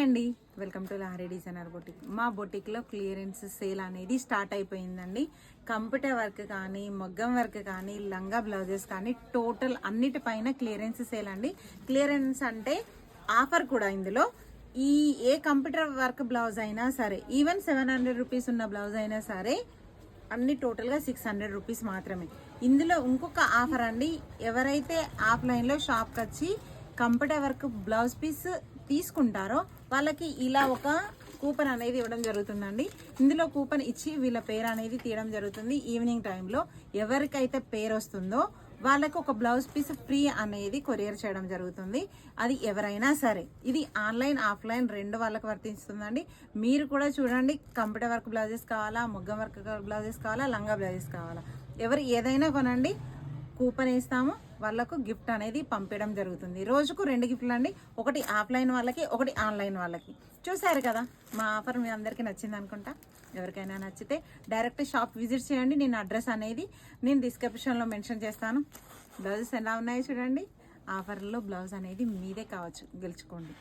అండి, welcome to Lahari designer boutique. మా బొటిక్లో clearance sale అనేది స్టార్ట్ అయిపోయిందండి. కంప్యూటర్ వర్క్ కానీ, మగ్గం వర్క్ కానీ, లంగా బ్లౌజెస్ కానీ టోటల్ అన్నిటిపైన క్లియరెన్స్ సేల్ అండి. క్లియరెన్స్ అంటే ఆఫర్ కూడా. ఇందులో ఏ కంప్యూటర్ వర్క్ బ్లౌజ్ అయినా సరే, ఈవెన్ 700 రూపీస్ ఉన్న బ్లౌజ్ అయినా సరే అన్ని టోటల్గా 600 రూపీస్ మాత్రమే. ఇందులో ఇంకొక ఆఫర్ అండి, ఎవరైతే ఆఫ్లైన్లో షాప్కి వచ్చి కంప్యూటర్ వర్క్ బ్లౌజ్ పీస్ తీసుకుంటారో వాళ్ళకి ఇలా ఒక కూపన్ అనేది ఇవ్వడం జరుగుతుందండి. ఇందులో కూపన్ ఇచ్చి వీళ్ళ పేరు అనేది తీయడం జరుగుతుంది. ఈవినింగ్ టైంలో ఎవరికైతే పేరు వస్తుందో వాళ్ళకి ఒక బ్లౌజ్ పీస్ ఫ్రీ అనేది కొరియర్ చేయడం జరుగుతుంది. అది ఎవరైనా సరే. ఇది ఆన్లైన్ ఆఫ్లైన్ రెండు వాళ్ళకి వర్తిస్తుందండి. మీరు కూడా చూడండి, కంప్యూటర్ వర్క్ బ్లౌజెస్ కావాలా, మొగ్గం వర్క్ బ్లౌజెస్ కావాలా, లంగా బ్లౌజెస్ కావాలా, ఎవరు ఏదైనా కొనండి, కూపన్ ఇస్తాము, వాళ్ళకు గిఫ్ట్ అనేది పంపించడం జరుగుతుంది. రోజుకు 2 గిఫ్ట్లు అండి, ఒకటి ఆఫ్లైన్ వాళ్ళకి, ఒకటి ఆన్లైన్ వాళ్ళకి. చూసారు కదా, మా ఆఫర్ మీ అందరికీ నచ్చింది అనుకుంటా. ఎవరికైనా నచ్చితే డైరెక్ట్ షాప్ విజిట్ చేయండి. నేను అడ్రస్ అనేది నేను డిస్క్రిప్షన్లో మెన్షన్ చేస్తాను. బ్లౌజెస్ ఎలా ఉన్నాయో చూడండి. ఆఫర్లో బ్లౌజ్ అనేది మీదే కావచ్చు, గెలుచుకోండి.